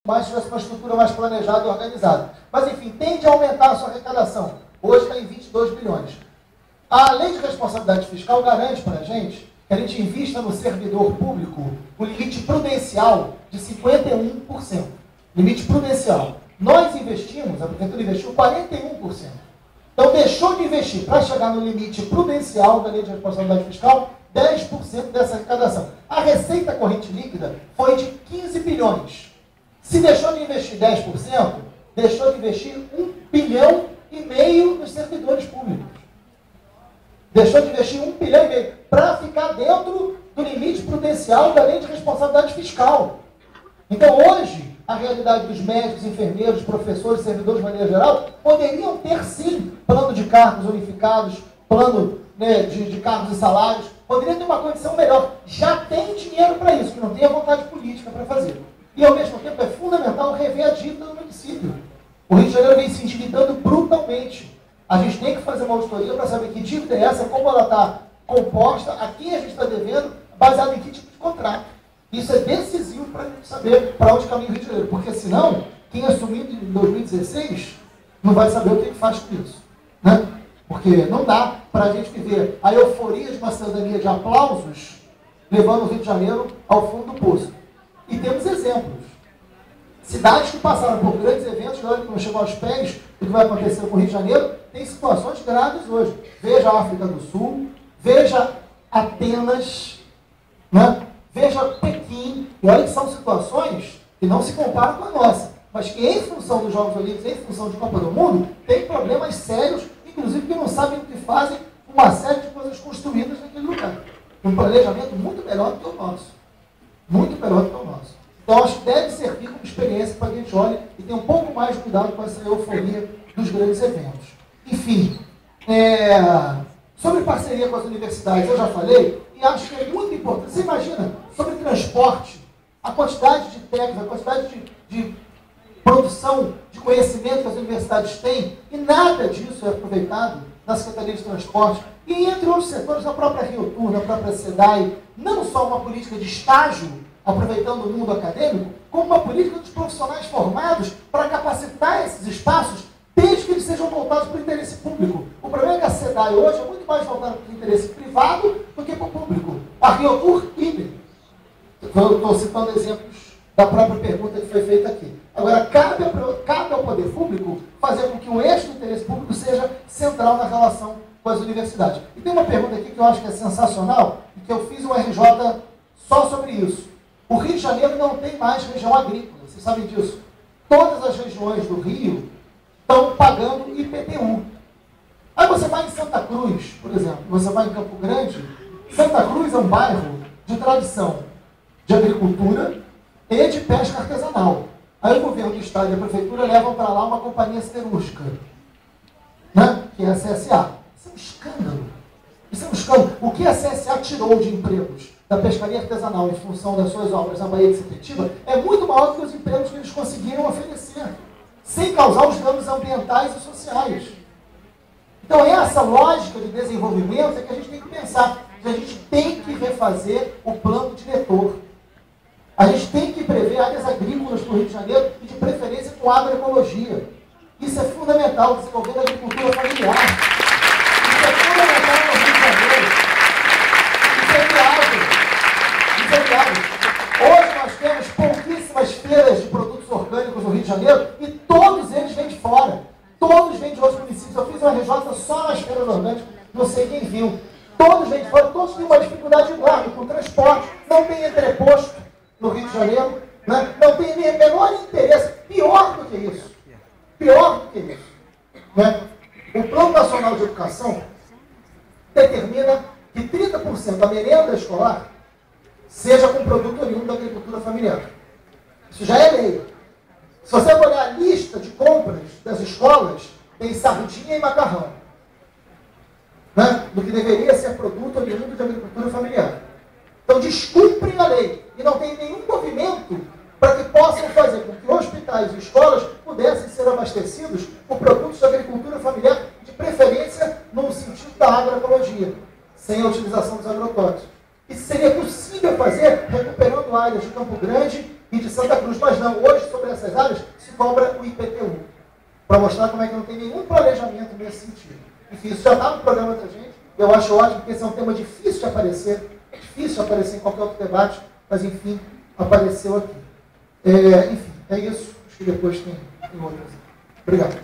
mas tivesse uma estrutura mais planejada e organizada. Mas, enfim, tende a aumentar a sua arrecadação. Hoje está em 22 bilhões. A lei de responsabilidade fiscal garante para a gente que a gente invista no servidor público o limite prudencial de 51%. Limite prudencial. Nós investimos, a Prefeitura investiu 41%. Então, deixou de investir para chegar no limite prudencial da lei de responsabilidade fiscal 10% dessa arrecadação. A receita corrente líquida foi de 15 bilhões. Se deixou de investir 10%, deixou de investir 1,5 bilhão nos servidores públicos. Deixou de investir 1,5 bilhão para ficar dentro do limite prudencial da lei de responsabilidade fiscal. Então, hoje, a realidade dos médicos, enfermeiros, professores, servidores de maneira geral, poderiam ter, sim, plano de cargos unificados, plano de cargos e salários, poderia ter uma condição melhor. Já tem dinheiro para isso, que não tem a vontade política para fazer. E, ao mesmo tempo, é fundamental rever a dívida do município. O Rio de Janeiro vem se endividando brutalmente. A gente tem que fazer uma auditoria para saber que dívida é essa, como ela está composta, a quem a gente está devendo, baseado em que tipo de contrato. Isso é decisivo para a gente saber para onde caminha o Rio de Janeiro. Porque, senão, quem assumir em 2016 não vai saber o que faz com isso. Né? Porque não dá para a gente viver a euforia de uma cidadania de aplausos levando o Rio de Janeiro ao fundo do poço. E temos exemplos. Cidades que passaram por grandes eventos, que não chegou aos pés do que vai acontecer com o Rio de Janeiro, tem situações graves hoje. Veja a África do Sul, veja Atenas, né? Veja Pequim. E olha que são situações que não se comparam com a nossa, mas que em função dos Jogos Olímpicos, em função de Copa do Mundo, tem problemas sérios, inclusive que não sabem o que fazem, uma série de coisas construídas naquele lugar. Um planejamento muito melhor do que o nosso. Muito melhor do que o nosso. Então, acho que deve servir como experiência para que a gente olhe e tenha um pouco mais de cuidado com essa euforia dos grandes eventos. Enfim, sobre parceria com as universidades, eu já falei, e acho que é muito importante. Você imagina, sobre transporte, a quantidade de técnicos, a quantidade de produção de conhecimento que as universidades têm, e nada disso é aproveitado na Secretaria de Transporte, e entre outros setores, na própria Rio Tour, na própria SEDAI, não só uma política de estágio, aproveitando o mundo acadêmico, como uma política dos profissionais formados para capacitar esses espaços, desde que eles sejam voltados para o interesse público. O problema é que a SEDAI hoje é muito mais voltada para o interesse privado do que para o público. A Rio Tour, idem. Estou citando exemplos da própria pergunta que foi feita aqui. Agora, cabe ao poder público fazer com que o eixo do interesse público seja central na relação com as universidades. E tem uma pergunta aqui que eu acho que é sensacional, e que eu fiz um RJ só sobre isso. O Rio de Janeiro não tem mais região agrícola, vocês sabem disso. Todas as regiões do Rio estão pagando IPTU. Aí você vai em Santa Cruz, por exemplo, você vai em Campo Grande, Santa Cruz é um bairro de tradição de agricultura e de pesca artesanal. Aí o governo do estado e a prefeitura levam para lá uma companhia siderúrgica, né? Que é a CSA. Isso é um escândalo. Isso é um escândalo. O que a CSA tirou de empregos da pescaria artesanal em função das suas obras na Baía de Sepetiba é muito maior do que os empregos que eles conseguiram oferecer, sem causar os danos ambientais e sociais. Então, essa lógica de desenvolvimento é que a gente tem que pensar. A gente tem que refazer o plano diretor. A gente tem que prever áreas agrícolas para o Rio de Janeiro e, de preferência, com agroecologia. Isso é fundamental, desenvolver a agricultura familiar. Isso é fundamental no Rio de Janeiro. Isso é viável. Isso é viável. Hoje nós temos pouquíssimas feiras de produtos orgânicos no Rio de Janeiro e todos eles vêm de fora. Todos vêm de outros municípios. Eu fiz uma RJ só nas feiras orgânicas, não sei quem viu. Todos vêm de fora, todos têm uma dificuldade enorme com transporte, não tem entreposto no Rio de Janeiro, né? Não tem nem menor interesse. Pior do que isso. Pior do que isso. Né? O Plano Nacional de Educação determina que 30% da merenda escolar seja com produto oriundo da agricultura familiar. Isso já é lei. Se você olhar a lista de compras das escolas, tem sardinha e macarrão, né? Do que deveria ser produto oriundo de agricultura familiar. Então descumprem a lei e não tem nenhum movimento para que possam fazer com que hospitais e escolas pudessem ser abastecidos com produtos da agricultura familiar, de preferência no sentido da agroecologia, sem a utilização dos agrotóxicos. Isso seria possível fazer recuperando áreas de Campo Grande e de Santa Cruz, mas não, hoje sobre essa dessas áreas, se cobra o IPTU, para mostrar como é que não tem nenhum planejamento nesse sentido. Enfim, isso já está no programa da gente, eu acho ótimo, porque esse é um tema difícil de aparecer em qualquer outro debate, mas enfim, apareceu aqui. Enfim, é isso, acho que depois tem outras. Obrigado.